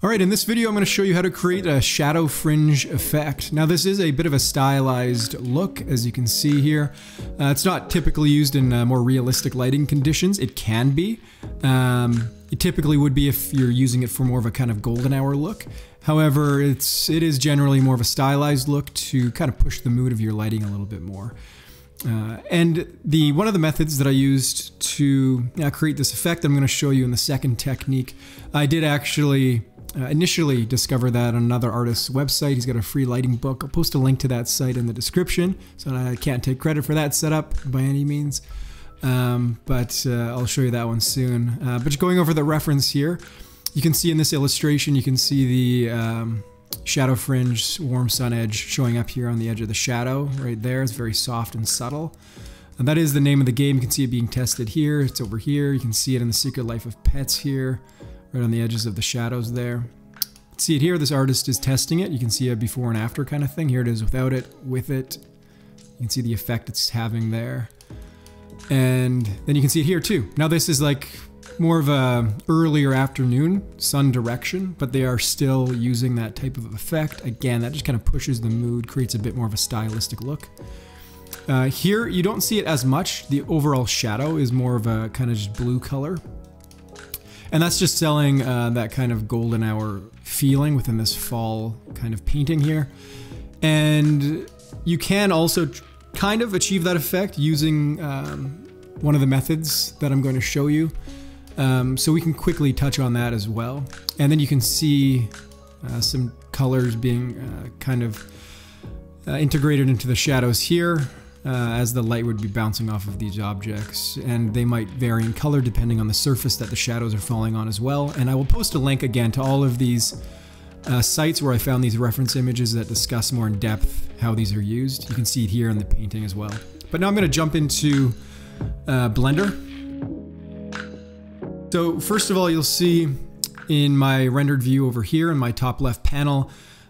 All right, in this video, I'm going to show you how to create a shadow fringe effect. Now, this is a bit of a stylized look, as you can see here. It's not typically used in more realistic lighting conditions. It can be. It typically would be if you're using it for more of a kind of golden hour look. However, it is generally more of a stylized look to kind of push the mood of your lighting a little bit more. And one of the methods that I used to create this effect, I'm going to show you in the second technique. I did actually initially discover that on another artist's website. He's got a free lighting book. I'll post a link to that site in the description, so I can't take credit for that setup by any means. But I'll show you that one soon. But just going over the reference here, you can see in this illustration, you can see the Shadow Fringe warm sun edge showing up here on the edge of the shadow right there. It's very soft and subtle. And that is the name of the game. You can see it being tested here. It's over here. You can see it in the Secret Life of Pets here, right on the edges of the shadows there. See it here. This artist is testing it. You can see a before and after kind of thing. Here it is without it, with it. You can see the effect it's having there. And then you can see it here too. Now this is like more of a earlier afternoon sun direction, but they are still using that type of effect. Again, that just kind of pushes the mood, creates a bit more of a stylistic look. Here, you don't see it as much. The overall shadow is more of a kind of just blue color. And that's just selling that kind of golden hour feeling within this fall kind of painting here. And you can also kind of achieve that effect using one of the methods that I'm going to show you. So we can quickly touch on that as well. And then you can see some colors being kind of integrated into the shadows here as the light would be bouncing off of these objects. And they might vary in color depending on the surface that the shadows are falling on as well. And I will post a link again to all of these sites where I found these reference images that discuss more in depth how these are used. You can see it here in the painting as well. But now I'm going to jump into Blender. So first of all, you'll see in my rendered view over here in my top left panel,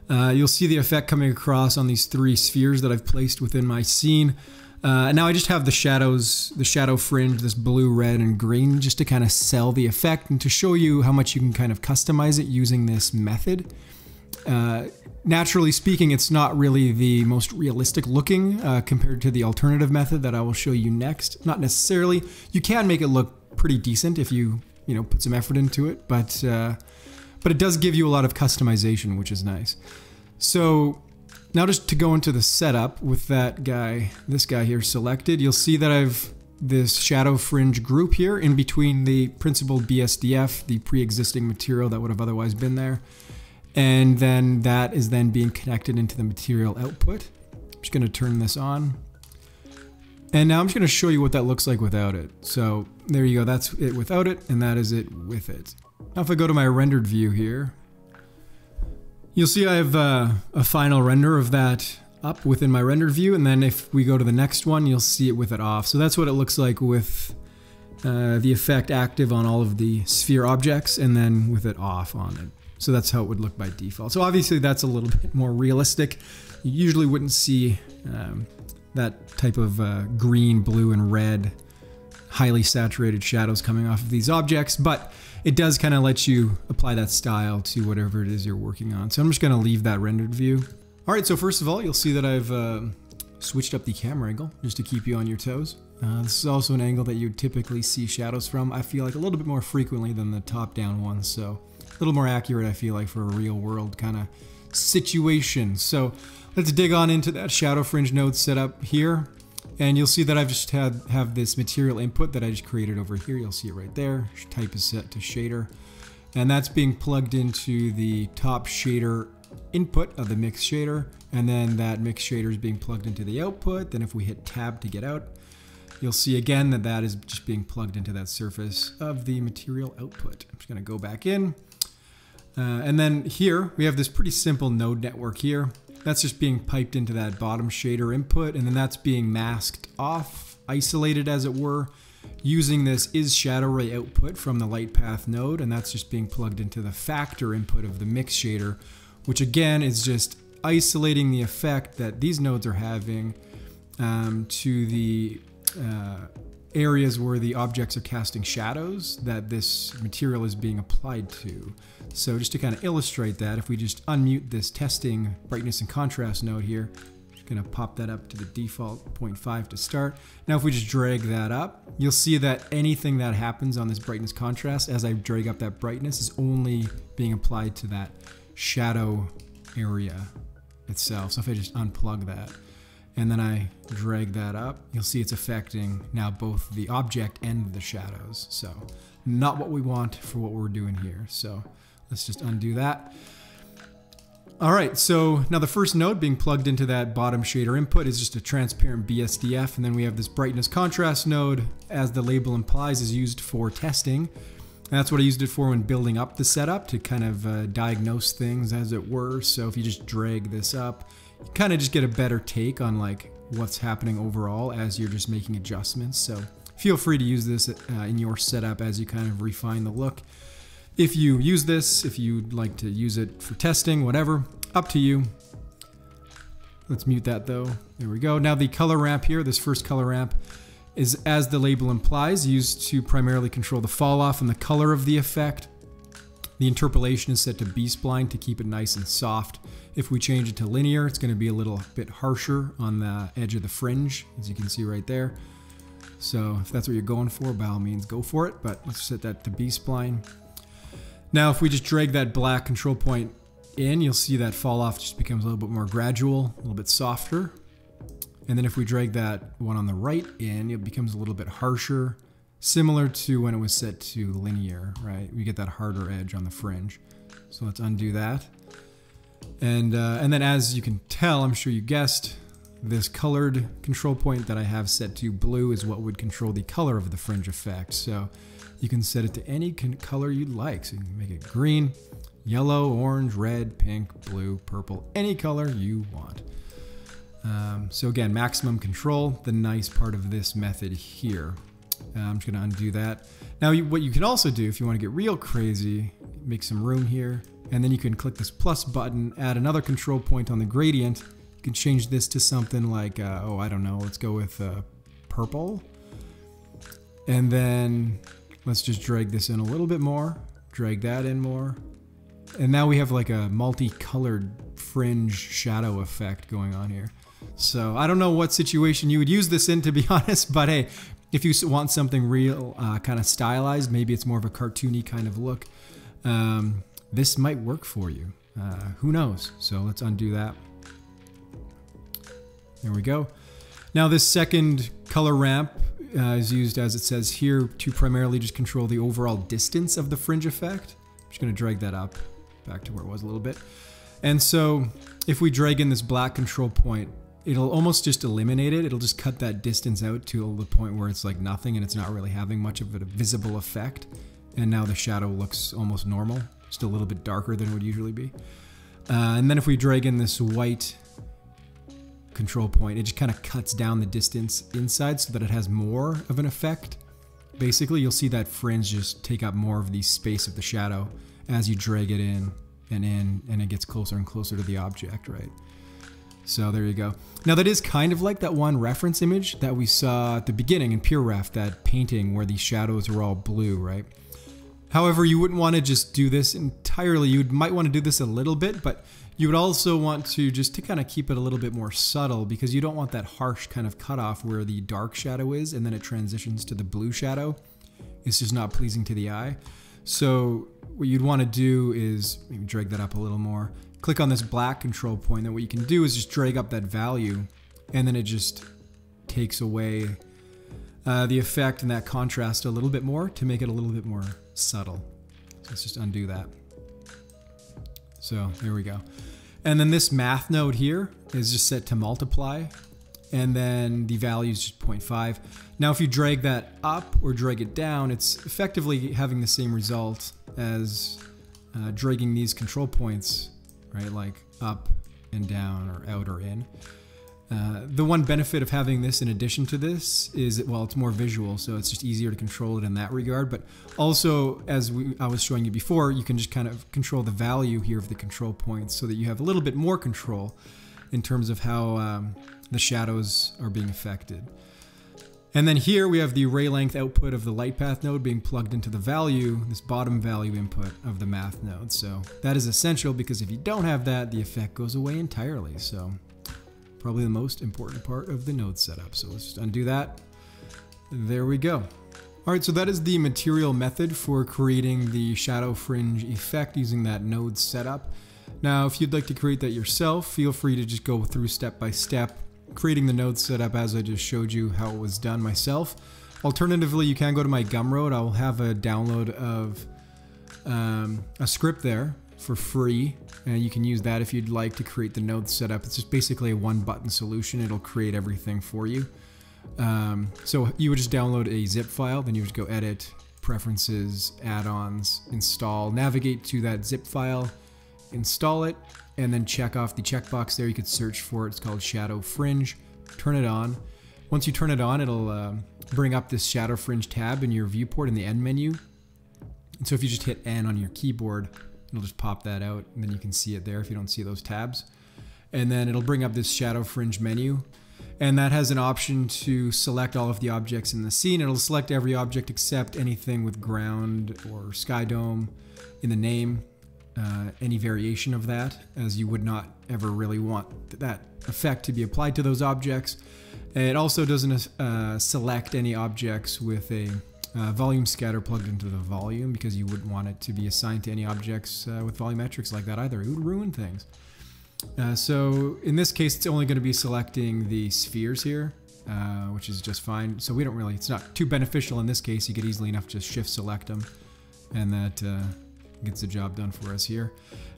you'll see the effect coming across on these three spheres that I've placed within my scene. Now I just have the shadows, the shadow fringe, this blue, red, and green, just to kind of sell the effect and to show you how much you can kind of customize it using this method. Naturally speaking, it's not really the most realistic looking compared to the alternative method that I will show you next. Not necessarily. You can make it look pretty decent if you put some effort into it, but it does give you a lot of customization, which is nice. So now just to go into the setup with this guy here selected, you'll see that I've this shadow fringe group here in between the principled BSDF, the pre-existing material that would have otherwise been there. And then that is then being connected into the material output. I'm just going to turn this on. And now I'm just going to show you what that looks like without it. So there you go, that's it without it, and that is it with it. Now if I go to my rendered view here, you'll see I have a final render of that up within my rendered view, and then if we go to the next one, you'll see it with it off. So that's what it looks like with the effect active on all of the sphere objects, and then with it off on it. So that's how it would look by default. So obviously that's a little bit more realistic. You usually wouldn't see that type of green, blue, and red, highly saturated shadows coming off of these objects, but it does kind of let you apply that style to whatever it is you're working on. So I'm just going to leave that rendered view. All right, so first of all, you'll see that I've switched up the camera angle just to keep you on your toes. This is also an angle that you typically see shadows from. I feel like a little bit more frequently than the top-down ones, so a little more accurate, I feel like, for a real-world kind of situation. So let's dig on into that shadow fringe node set up here. And you'll see that I've just have this material input that I just created over here. You'll see it right there. Type is set to shader. And that's being plugged into the top shader input of the mix shader. And then that mix shader is being plugged into the output. Then if we hit tab to get out, you'll see again that that is just being plugged into that surface of the material output. I'm just going to go back in. And then here we have this pretty simple node network here. That's just being piped into that bottom shader input, and then that's being masked off, isolated as it were, using this is shadow ray output from the light path node, and that's just being plugged into the factor input of the mix shader, which again is just isolating the effect that these nodes are having to the areas where the objects are casting shadows that this material is being applied to. So just to kind of illustrate that, if we just unmute this testing brightness and contrast node here, just gonna pop that up to the default 0.5 to start. Now if we just drag that up, you'll see that anything that happens on this brightness contrast as I drag up that brightness is only being applied to that shadow area itself. So if I just unplug that, and then I drag that up, you'll see it's affecting now both the object and the shadows. So not what we want for what we're doing here. So let's just undo that. All right, so now the first node being plugged into that bottom shader input is just a transparent BSDF, and then we have this brightness contrast node, as the label implies, is used for testing. And that's what I used it for when building up the setup, to kind of diagnose things as it were. So if you just drag this up, you kind of just get a better take on like what's happening overall as you're just making adjustments. So feel free to use this in your setup as you kind of refine the look. If you use this, if you'd like to use it for testing, whatever, up to you. Let's mute that though. There we go. Now the color ramp here, this first color ramp, is, as the label implies, used to primarily control the fall off and the color of the effect. The interpolation is set to B-spline to keep it nice and soft. If we change it to linear, it's going to be a little bit harsher on the edge of the fringe, as you can see right there. So if that's what you're going for, by all means go for it, but let's set that to B-spline. Now if we just drag that black control point in, you'll see that fall off just becomes a little bit more gradual, a little bit softer. And then if we drag that one on the right in, it becomes a little bit harsher, similar to when it was set to linear, right? We get that harder edge on the fringe. So let's undo that. And then as you can tell, I'm sure you guessed, this colored control point that I have set to blue is what would control the color of the fringe effect. So you can set it to any color you'd like. So you can make it green, yellow, orange, red, pink, blue, purple, any color you want. So again, maximum control, the nice part of this method here. I'm just gonna undo that. Now what you can also do if you wanna get real crazy, make some room here, and then you can click this plus button, add another control point on the gradient. You can change this to something like, oh, I don't know, let's go with purple. And then let's just drag this in a little bit more, drag that in more. And now we have like a multicolored fringe shadow effect going on here. So I don't know what situation you would use this in, to be honest, but hey, if you want something real kind of stylized, maybe it's more of a cartoony kind of look, this might work for you. Who knows? So let's undo that. There we go. Now this second color ramp is used, as it says here, to primarily just control the overall distance of the fringe effect. I'm just going to drag that up back to where it was a little bit. And so if we drag in this black control point, it'll almost just eliminate it. It'll just cut that distance out to the point where it's like nothing and it's not really having much of a visible effect. And now the shadow looks almost normal, just a little bit darker than it would usually be. And then if we drag in this white control point, it just kind of cuts down the distance inside so that it has more of an effect. Basically, you'll see that fringe just take up more of the space of the shadow as you drag it in, and it gets closer and closer to the object, right? So there you go. Now that is kind of like that one reference image that we saw at the beginning in PureRef, that painting where the shadows are all blue, right? However, you wouldn't want to just do this entirely. You might want to do this a little bit, but you would also want to just to kind of keep it a little bit more subtle, because you don't want that harsh kind of cutoff where the dark shadow is and then it transitions to the blue shadow. It's just not pleasing to the eye. So what you'd want to do is maybe drag that up a little more. Click on this black control point, and what you can do is just drag up that value, and then it just takes away the effect and that contrast a little bit more to make it a little bit more subtle. So let's just undo that. So there we go. And then this math node here is just set to multiply, and then the value is just 0.5. Now if you drag that up or drag it down, it's effectively having the same result as dragging these control points, right, like up and down or out or in. The one benefit of having this in addition to this is, well, it's more visual, so it's just easier to control it in that regard. But also, as I was showing you before, you can just kind of control the value here of the control points so that you have a little bit more control in terms of how the shadows are being affected. And then here we have the ray length output of the light path node being plugged into the value, this bottom value input of the math node. So that is essential because if you don't have that, the effect goes away entirely. So probably the most important part of the node setup. So let's just undo that. There we go. All right, so that is the material method for creating the Shadow Fringe effect using that node setup. Now, if you'd like to create that yourself, feel free to just go through step by step, creating the node setup as I just showed you how it was done myself. Alternatively, you can go to my Gumroad. I'll have a download of a script there for free, and you can use that if you'd like to create the node setup. It's just basically a one-button solution. It'll create everything for you. So you would just download a zip file, then you would go edit, preferences, add-ons, install, navigate to that zip file, install it, and then check off the checkbox there. You could search for it. It's called Shadow Fringe. Turn it on. Once you turn it on, it'll bring up this Shadow Fringe tab in your viewport in the end menu. And so if you just hit N on your keyboard, it'll just pop that out, and then you can see it there if you don't see those tabs. And then it'll bring up this Shadow Fringe menu. And that has an option to select all of the objects in the scene. It'll select every object except anything with ground or sky dome in the name, any variation of that, as you would not ever really want that effect to be applied to those objects. It also doesn't select any objects with a volume scatter plugged into the volume, because you wouldn't want it to be assigned to any objects with volumetrics like that either. It would ruin things. So in this case, it's only going to be selecting the spheres here, which is just fine. So we don't really, it's not too beneficial in this case. You could easily enough just shift select them, and that gets the job done for us here.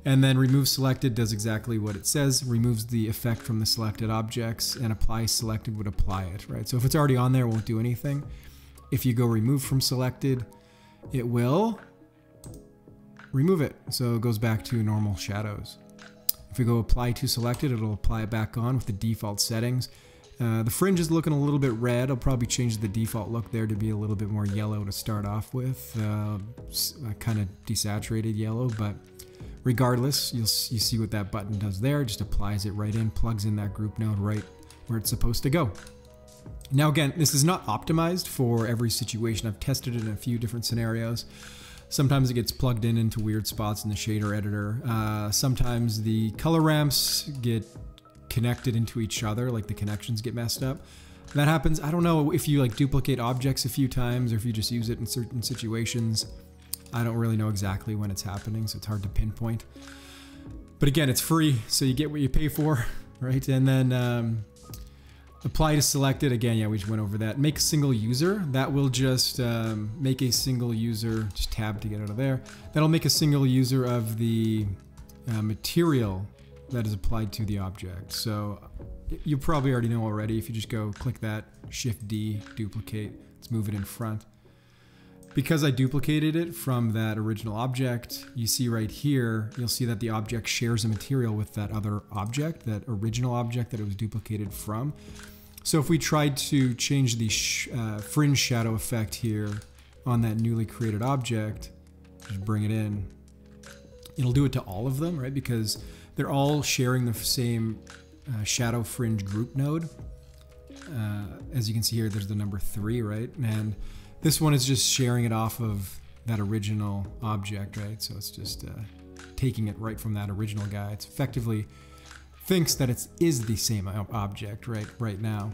And then remove selected does exactly what it says, removes the effect from the selected objects, and apply selected would apply it, right? So if it's already on there, it won't do anything. If you go remove from selected, it will remove it. So it goes back to normal shadows. If we go apply to selected, it'll apply it back on with the default settings. The fringe is looking a little bit red. I'll probably change the default look there to be a little bit more yellow to start off with, kind of desaturated yellow, but regardless, you see what that button does there. It just applies it right in, plugs in that group node right where it's supposed to go. Now again, this is not optimized for every situation. I've tested it in a few different scenarios. Sometimes it gets plugged in into weird spots in the shader editor. Sometimes the color ramps get connected into each other, like the connections get messed up. That happens, I don't know if you like duplicate objects a few times or if you just use it in certain situations. I don't really know exactly when it's happening, so it's hard to pinpoint. But again, it's free, so you get what you pay for, right? And then apply to selected, again, yeah, we just went over that. Make a single user, that will just make a single user, just tab to get out of there. That'll make a single user of the material that is applied to the object. So you probably already know already. If you just go click that, Shift D, duplicate, let's move it in front. Because I duplicated it from that original object, you see right here, you'll see that the object shares a material with that other object, that original object that it was duplicated from. So if we tried to change the fringe shadow effect here on that newly created object, just bring it in, it'll do it to all of them, right? Because they're all sharing the same shadow fringe group node. As you can see here, there's the number 3, right? And this one is just sharing it off of that original object, right? So it's just taking it right from that original guy. It's effectively thinks that it is the same object right now.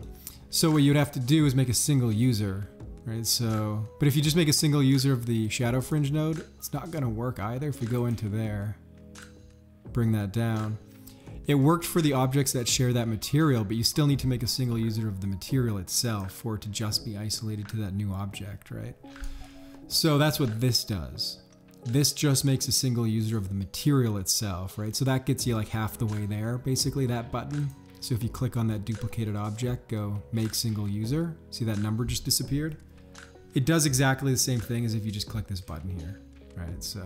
So what you'd have to do is make a single user, right? So, but if you just make a single user of the Shadow Fringe node, it's not gonna work either. If we go into there, bring that down. It worked for the objects that share that material, but you still need to make a single user of the material itself for it to just be isolated to that new object, right? So that's what this does. This just makes a single user of the material itself, right? So that gets you like half the way there, basically, that button. So if you click on that duplicated object, go make single user, see that number just disappeared? It does exactly the same thing as if you just click this button here, right? So,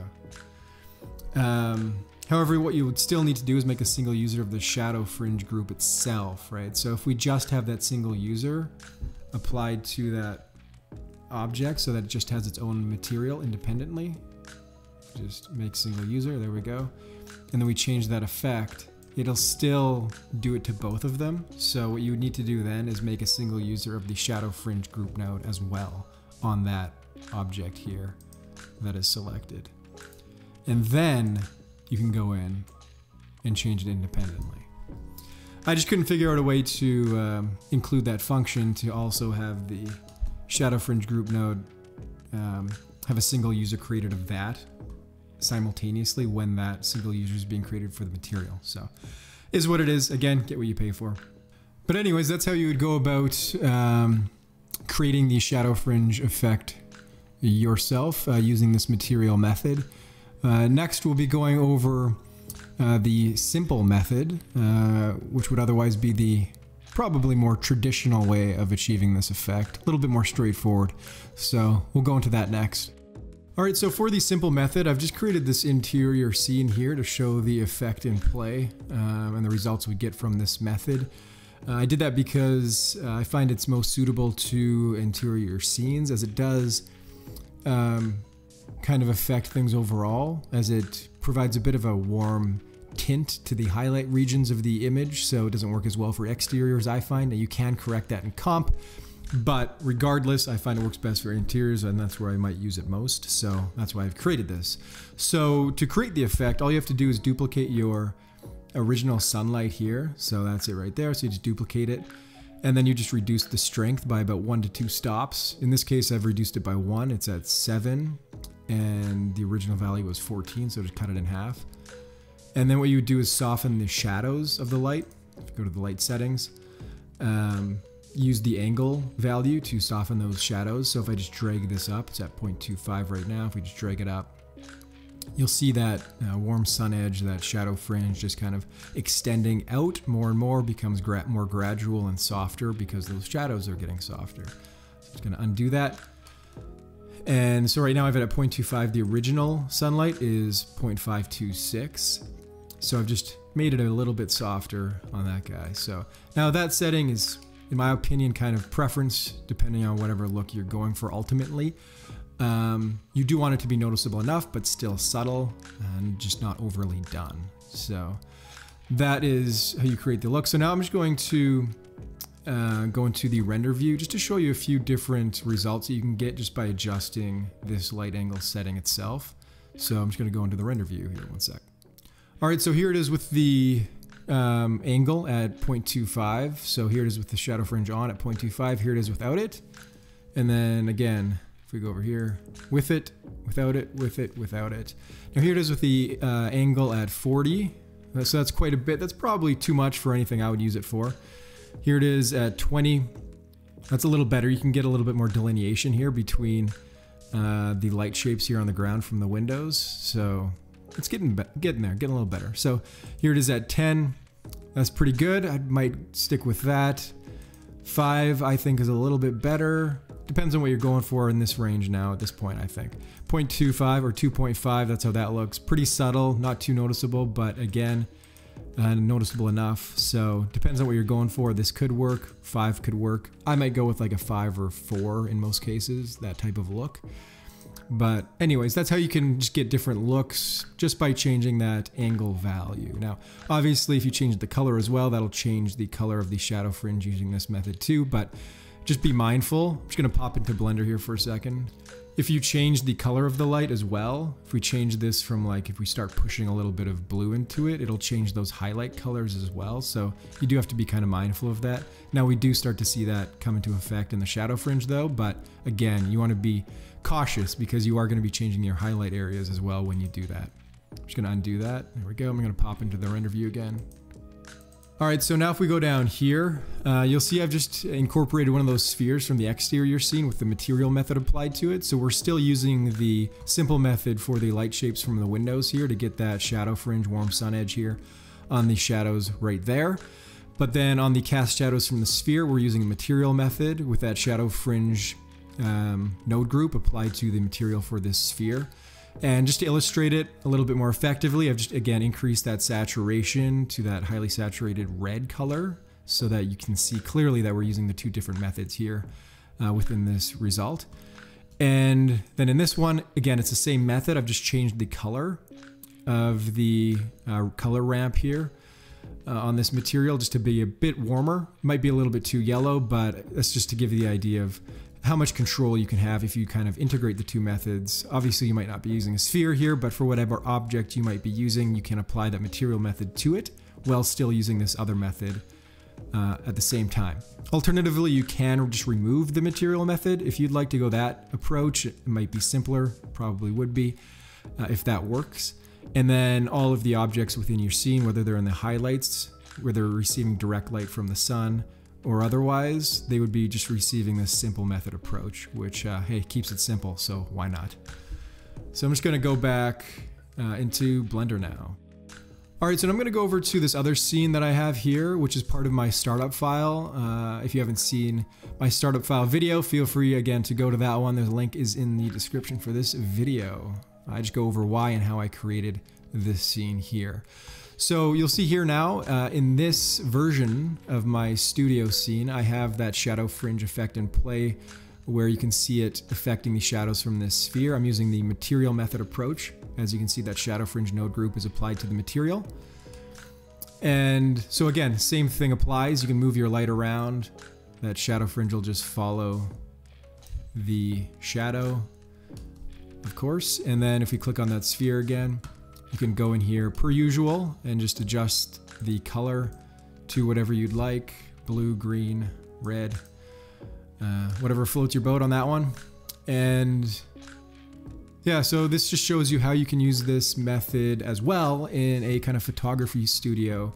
however, what you would still need to do is make a single user of the Shadow Fringe group itself, right? So if we just have that single user applied to that object so that it just has its own material independently, just make single user, there we go. And then we change that effect it'll still do it to both of them. So what you would need to do then is make a single user of the Shadow Fringe group node as well on that object here that is selected. And then you can go in and change it independently. I just couldn't figure out a way to include that function to also have the Shadow Fringe group node have a single user created of that simultaneously when that single user is being created for the material. So is what it is. Again, get what you pay for. But anyways, that's how you would go about creating the Shadow Fringe effect yourself using this material method. Next, we'll be going over the simple method, which would otherwise be the probably more traditional way of achieving this effect. A little bit more straightforward. So we'll go into that next. Alright, so for the simple method, I've just created this interior scene here to show the effect in play and the results we get from this method. I did that because I find it's most suitable to interior scenes, as it does kind of affect things overall, as it provides a bit of a warm tint to the highlight regions of the image, so it doesn't work as well for exteriors, I find. Now you can correct that in comp, but regardless, I find it works best for interiors, and that's where I might use it most, so that's why I've created this. So to create the effect, all you have to do is duplicate your original sunlight here, so that's it right there, so you just duplicate it, and then you just reduce the strength by about 1 to 2 stops. In this case, I've reduced it by 1, it's at 7, and the original value was 14, so just cut it in half. And then what you would do is soften the shadows of the light. If you go to the light settings, use the angle value to soften those shadows. So if I just drag this up, it's at 0.25 right now. If we just drag it up, you'll see that warm sun edge, that shadow fringe just kind of extending out more and more, becomes more gradual and softer because those shadows are getting softer. So it's going to undo that. And so right now I've it at 0.25. The original sunlight is 0.526. So I've just made it a little bit softer on that guy. So now that setting is, in my opinion, kind of preference depending on whatever look you're going for ultimately. You do want it to be noticeable enough, but still subtle and just not overly done. So that is how you create the look. So now I'm just going to go into the render view just to show you a few different results that you can get just by adjusting this light angle setting itself. So I'm just going to go into the render view here, one sec. All right, so here it is with the angle at 0.25. So here it is with the shadow fringe on at 0.25. Here it is without it. And then again, if we go over here, with it, without it, with it, without it. Now here it is with the angle at 40. So that's quite a bit. That's probably too much for anything I would use it for. Here it is at 20. That's a little better. You can get a little bit more delineation here between the light shapes here on the ground from the windows. So it's getting there, getting a little better. So here it is at 10. That's pretty good. I might stick with that. 5, I think, is a little bit better. Depends on what you're going for in this range now at this point, I think. 0.25 or 2.5, that's how that looks. Pretty subtle, not too noticeable, but again, noticeable enough. So depends on what you're going for. This could work, 5 could work. I might go with like a 5 or 4 in most cases, that type of look. But anyways, that's how you can just get different looks just by changing that angle value. Now, obviously, if you change the color as well, that'll change the color of the shadow fringe using this method too, but just be mindful. I'm just gonna pop into Blender here for a second. If you change the color of the light as well, if we change this from like, if we start pushing a little bit of blue into it, it'll change those highlight colors as well. So you do have to be kind of mindful of that. Now we do start to see that come into effect in the shadow fringe though, but again, you want to be cautious because you are going to be changing your highlight areas as well when you do that. I'm just going to undo that. There we go. I'm going to pop into the render view again. All right, so now if we go down here, you'll see I've just incorporated one of those spheres from the exterior scene with the material method applied to it. So we're still using the simple method for the light shapes from the windows here to get that shadow fringe, warm sun edge here on the shadows right there. But then on the cast shadows from the sphere, we're using a material method with that shadow fringe node group applied to the material for this sphere. And just to illustrate it a little bit more effectively, I've just again increased that saturation to that highly saturated red color so that you can see clearly that we're using the two different methods here within this result. And then in this one, again, it's the same method. I've just changed the color of the color ramp here. on this material just to be a bit warmer. Might be a little bit too yellow, but that's just to give you the idea of how much control you can have if you kind of integrate the two methods. Obviously, you might not be using a sphere here, but for whatever object you might be using, you can apply that material method to it while still using this other method at the same time. Alternatively, you can just remove the material method. If you'd like to go that approach, it might be simpler, probably would be, if that works. And then all of the objects within your scene, whether they're in the highlights, where they're receiving direct light from the sun, or otherwise, they would be just receiving this simple method approach, which, hey, keeps it simple, so why not? So I'm just gonna go back into Blender now. All right, so I'm gonna go over to this other scene that I have here, which is part of my startup file. If you haven't seen my startup file video, feel free again to go to that one. The link is in the description for this video. I just go over why and how I created this scene here. So you'll see here now, in this version of my studio scene, I have that Shadow Fringe effect in play where you can see it affecting the shadows from this sphere. I'm using the material method approach. As you can see, that Shadow Fringe node group is applied to the material. And so again, same thing applies. You can move your light around. That Shadow Fringe will just follow the shadow, of course. And then if we click on that sphere again, you can go in here per usual and just adjust the color to whatever you'd like. Blue, green, red, whatever floats your boat on that one. And yeah, so this just shows you how you can use this method as well in a kind of photography studio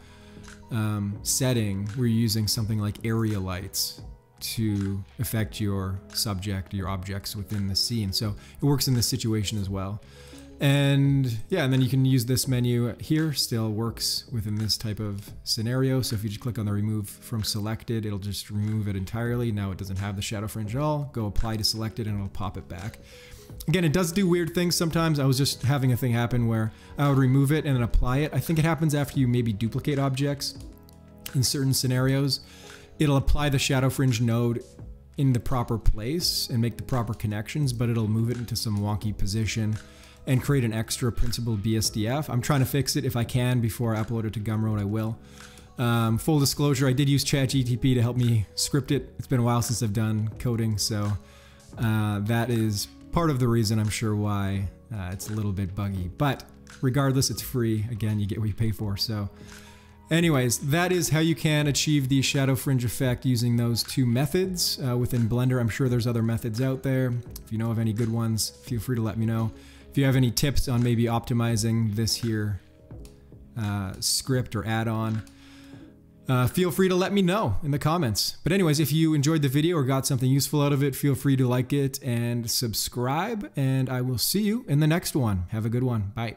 setting where you're using something like area lights to affect your subject, your objects within the scene. So it works in this situation as well. And yeah, and then you can use this menu here, still works within this type of scenario. So if you just click on the remove from selected, it'll just remove it entirely. Now it doesn't have the shadow fringe at all. Go apply to selected and it'll pop it back. Again, it does do weird things sometimes. I was just having a thing happen where I would remove it and then apply it. I think it happens after you maybe duplicate objects in certain scenarios. It'll apply the shadow fringe node in the proper place and make the proper connections, but it'll move it into some wonky position and create an extra principled BSDF. I'm trying to fix it. If I can before I upload it to Gumroad, I will. Full disclosure, I did use ChatGPT to help me script it. It's been a while since I've done coding, so that is part of the reason, I'm sure, why it's a little bit buggy. But regardless, it's free. Again, you get what you pay for. So anyways, that is how you can achieve the shadow fringe effect using those two methods within Blender. I'm sure there's other methods out there. If you know of any good ones, feel free to let me know. If you have any tips on maybe optimizing this here script or add-on, feel free to let me know in the comments. But anyways, if you enjoyed the video or got something useful out of it, feel free to like it and subscribe, and I will see you in the next one. Have a good one. Bye.